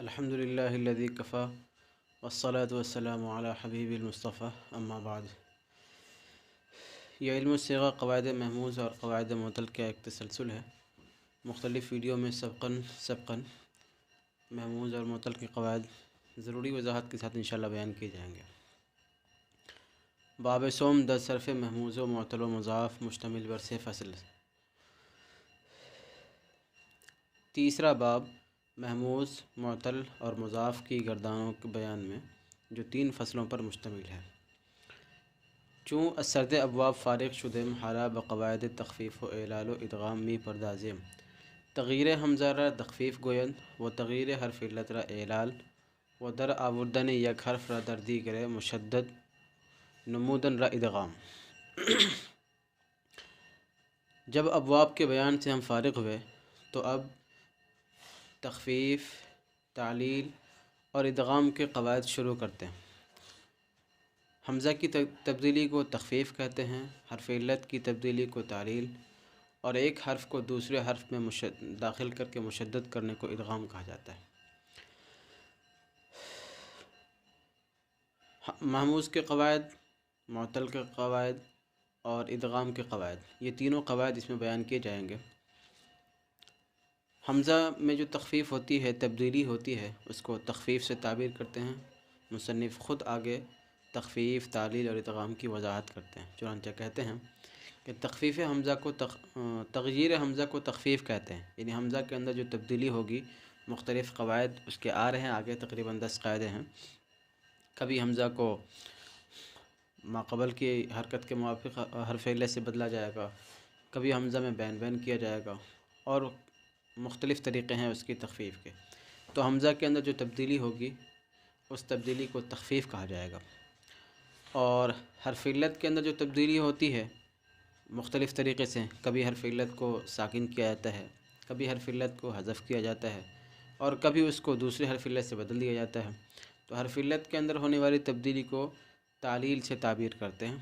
الحمدللہ الذی کفا والصلاة والسلام علی حبیب المصطفیٰ اما بعد۔ یہ علم الصیغہ قواعد محموز اور قواعد معطل کا ایک تسلسل ہے۔ مختلف ویڈیو میں سبقاً محموز اور معطل کے قواعد ضروری وضاحت کے ساتھ انشاءاللہ بیان کیے جائیں گے۔ باب صوم در صرف محموز و معطل و مضاف مشتمل بر سے فصل۔ تیسرا باب محموز، معطل اور مضاف کی گردانوں کے بیان میں جو 3 فصلوں پر مشتمل ہے۔ چون السرد ابواب فارغ شدم حالا بقواعد تخفیف و اعلال و ادغام می پردازیم تغییر حمزہ را تخفیف گویند و تغییر حرف علت را اعلال و در آوردن یک حرف را در دیگر مشدد نمودن را ادغام۔ جب ابواب کے بیان سے ہم فارغ ہوئے تو اب تخفیف، تعلیل اور ادغام کے قواعد شروع کرتے ہیں۔ حمزہ کی تبدیلی کو تخفیف کہتے ہیں، حرف علت کی تبدیلی کو تعلیل اور ایک حرف کو دوسرے حرف میں داخل کر کے مشدد کرنے کو ادغام کہا جاتا ہے۔ محموز کے قواعد، معطل کے قواعد اور ادغام کے قواعد، یہ تینوں قواعد اس میں بیان کیے جائیں گے۔ حمزہ میں جو تخفیف ہوتی ہے، تبدیلی ہوتی ہے، اس کو تخفیف سے تعبیر کرتے ہیں۔ مصنف خود آگے تخفیف، تعلیل اور ادغام کی وضاحت کرتے ہیں، چنانچہ کہتے ہیں کہ تخفیف حمزہ کو تغییر حمزہ کو تخفیف کہتے ہیں، یعنی حمزہ کے اندر جو تبدیلی ہوگی، مختلف قواعد اس کے آ رہے ہیں، آگے تقریباً 10 قاعدے ہیں۔ کبھی حمزہ کو ماقبل کی حرکت کے موافق حرف علت سے بدلا جائے گا، کبھی حمزہ میں بین کیا جائے گا، اور مختلف طریقے ہیں اس کی تخفیف کے۔ تو حمزہ کے اندر جو تبدیلی ہوگی اس تبدیلی کو تخفیف کہا جائے گا، اور حرف علت کے اندر جو تبدیلی ہوتی ہے مختلف طریقے سے، کبھی حرف علت کو ساکن کیا جاتا ہے، کبھی حرف علت کو حذف کیا جاتا ہے، اور کبھی اس کو دوسرے حرف علت سے بدل دیا جاتا ہے۔ تو حرف علت کے اندر ہونے والی تبدیلی کو تعلیل سے تعبیر کرتے ہیں،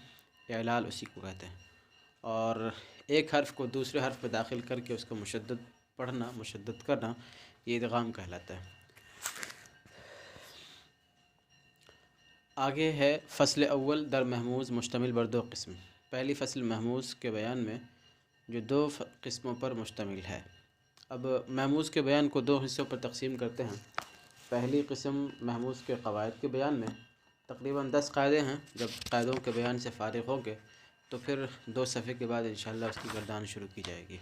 اعلال اسی کو کہتے ہیں، اور ایک حرف کو دوسرے حرف پہ داخل کر کے اس کو مشدد کرنا، یہ ادغام کہلاتا ہے۔ آگے ہے فصل اول در محموز مشتمل بر 2 قسم۔ پہلی فصل محموز کے بیان میں جو 2 قسموں پر مشتمل ہے۔ اب محموز کے بیان کو 2 حصوں پر تقسیم کرتے ہیں۔ پہلی قسم محموز کے قواعد کے بیان میں تقریباً 10 قاعدے ہیں۔ جب قاعدوں کے بیان سے فارغ ہوں گے تو پھر 2 صفحے کے بعد انشاءاللہ اس کی گردان شروع کی جائے گی۔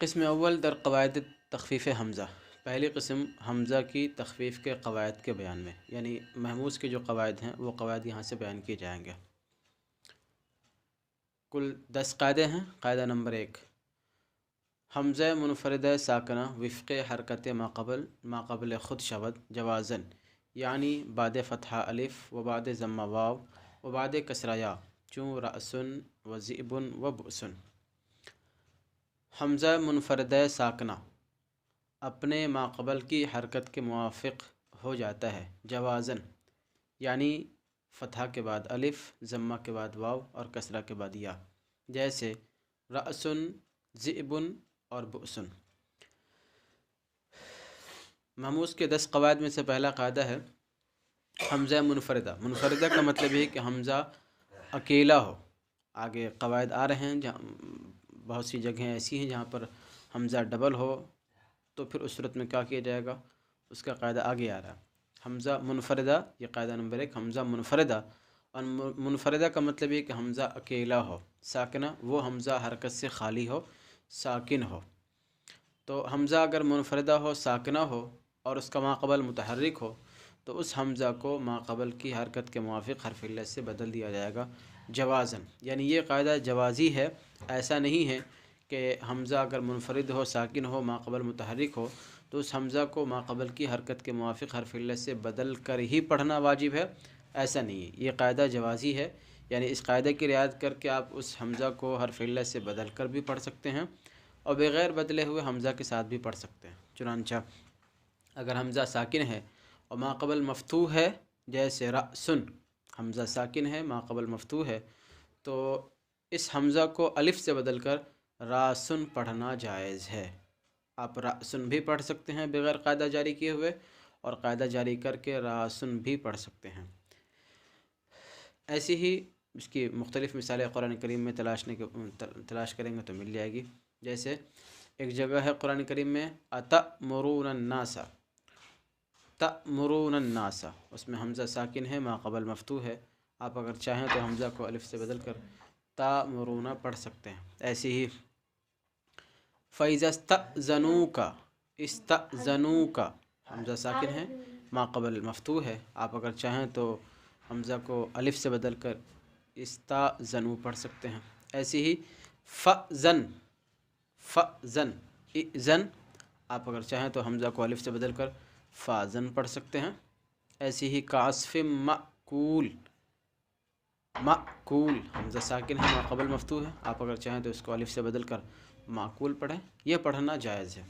قسم اول در قواعد تخفیف حمزہ۔ پہلی قسم حمزہ کی تخفیف کے قواعد کے بیان میں، یعنی محموز کے جو قواعد ہیں وہ قواعد یہاں سے بیان کیے جائیں گے۔ کل 10 قاعدے ہیں۔ قاعدہ نمبر 1، حمزہ منفردہ ساکنہ وفق حرکت ماقبل خود شود جوازن، یعنی بعد فتحہ الف و بعد ضمہ واو و بعد کسرہ یا، چون رأسن و ذئبن و بؤسن۔ حمزہ منفردہ ساکنہ اپنے ماقبل کی حرکت کے موافق ہو جاتا ہے، جوازن یعنی فتحہ کے بعد الف، ضمہ کے بعد واو اور کسرہ کے بعد یا، جیسے رأسن، ذئبن اور بؤسن۔ محموز کے 10 قواعد میں سے پہلا قاعدہ ہے حمزہ منفردہ۔ منفردہ کا مطلب ہے کہ حمزہ اکیلا ہو۔ آگے قواعد آ رہے ہیں، جہاں بہت سی جگہیں ایسی ہیں جہاں پر حمزہ ڈبل ہو، تو پھر اس صورت میں کیا کیا جائے گا، اس کا قاعدہ آگے آ رہا ہے۔ حمزہ منفردہ، یہ قاعدہ نمبر 1، حمزہ منفردہ، اور منفردہ کا مطلب ہے کہ حمزہ اکیلا ہو۔ ساکنہ وہ حمزہ حرکت سے خالی ہو، ساکن ہو۔ تو حمزہ اگر منفردہ ہو، ساکنہ ہو اور اس کا ماقبل متحرک ہو تو اس حمزہ کو ماقبل کی حرکت کے موافق حرف علت سے بدل دیا جائے گا، جوازن، یعنی یہ قاعدہ جوازی ہے۔ ایسا نہیں ہے کہ حمزہ اگر منفرد ہو، ساکن ہو، ماقبل متحرک ہو تو اس حمزہ کو ماقبل کی حرکت کے موافق حرف علت سے بدل کر ہی پڑھنا واجب ہے، ایسا نہیں ہے۔ یہ قاعدہ جوازی ہے، یعنی اس قاعدے کی رعایت کر کے آپ اس حمزہ کو حرف علت سے بدل کر بھی پڑھ سکتے ہیں، اور بغیر بدلے ہوئے حمزہ کے ساتھ بھی پڑھ سکتے ہیں۔ چنانچہ اگر حمزہ ساکن ہے اور ماقبل مفتوح ہے، جیسے رأسن، حمزہ ساکن ہے، ماقبل مفتوح ہے، تو اس حمزہ کو الف سے بدل کر راسن پڑھنا جائز ہے۔ آپ راسن بھی پڑھ سکتے ہیں بغیر قاعدہ جاری کیے ہوئے، اور قاعدہ جاری کر کے راسن بھی پڑھ سکتے ہیں۔ ایسی ہی اس کی مختلف مثالیں قرآن کریم میں تلاش کریں گے تو مل جائے گی۔ جیسے ایک جگہ ہے قرآن کریم میں اتأمرون الناس، تأمرون الناس، اس میں حمزہ ساکن ہے، ما قبل مفتوح ہے، آپ اگر چاہیں تو حمزہ کو الف سے بدل کر تأمرون پڑھ سکتے ہیں۔ ایسی ہی فَإِذَا اسْتَأْذَنُوكَ، اسْتَأْذَنُوكَ حمزہ ساکن ہے، ما قبل مفتوح ہے، آپ اگر چاہیں تو حمزہ کو الف سے بدل کر استأذنوا پڑھ سکتے ہیں۔ ایسی ہی فأذن، فأذن اذن، آپ اگر چاہیں تو حمزہ کو الف سے بدل کر فاذن پڑھ سکتے ہیں۔ ایسی ہی کعصف مأکول، مأکول حمزہ ساکن ہے، ما قبل مفتوح ہے، آپ اگر چاہیں تو اس کو الف سے بدل کر معقول پڑھیں، یہ پڑھنا جائز ہے۔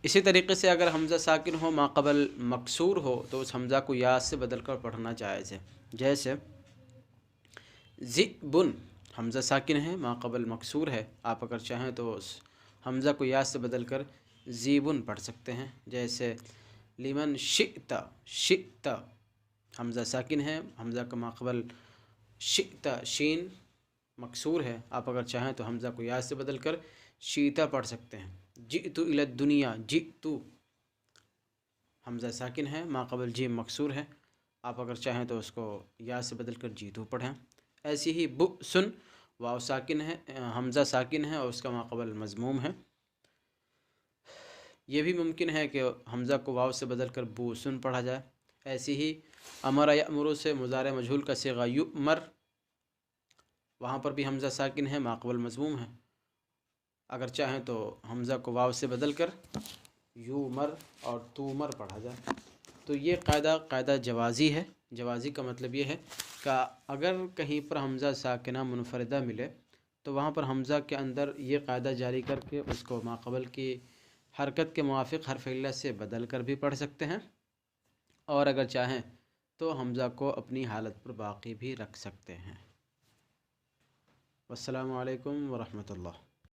اسی طریقے سے اگر حمزہ ساکن ہو ما قبل مکسور ہو تو اس حمزہ کو یا سے بدل کر پڑھنا جائز ہے۔ جیسے ذئبن حمزہ ساکن ہے، ما قبل مکسور ہے، آپ اگر چاہیں تو اس حمزہ کو یا سے بدل کر ذیبن پڑھ سکتے ہیں۔ جیسے لمن شئت، شئت حمزہ ساکن ہے، حمزہ کا ما قبل شئت شین مکسور ہے، آپ اگر چاہیں تو حمزہ کو یا سے بدل کر شیتا پڑھ سکتے ہیں۔ جئت الی الدنیا، جئت حمزہ ساکن ہے، ما قبل جیم مکسور ہے، آپ اگر چاہیں تو اس کو یا سے بدل کر جیتو پڑھیں۔ ایسی ہی بؤسن واو ساکن ہے، حمزہ ساکن ہے اور اس کا ما قبل مضموم ہے، یہ بھی ممکن ہے کہ حمزہ کو واو سے بدل کر بوسن پڑھا جائے۔ ایسی ہی امر یأمر سے مضارع مجہول کا صیغہ یؤمر، وہاں پر بھی حمزہ ساکن ہے، ما قبل مضموم ہے، اگر چاہیں تو حمزہ کو واو سے بدل کر یومر اور تومر پڑھا جائے۔ تو یہ قاعدہ جوازی ہے۔ جوازی کا مطلب یہ ہے کہ اگر کہیں پر حمزہ ساکنہ منفردہ ملے تو وہاں پر حمزہ کے اندر یہ قاعدہ جاری کر کے اس کو ما قبل کی حرکت کے موافق حرف علت سے بدل کر بھی پڑھ سکتے ہیں، اور اگر چاہیں تو حمزہ کو اپنی حالت پر باقی بھی رکھ سکتے ہیں۔ والسلام علیکم ورحمۃ اللہ۔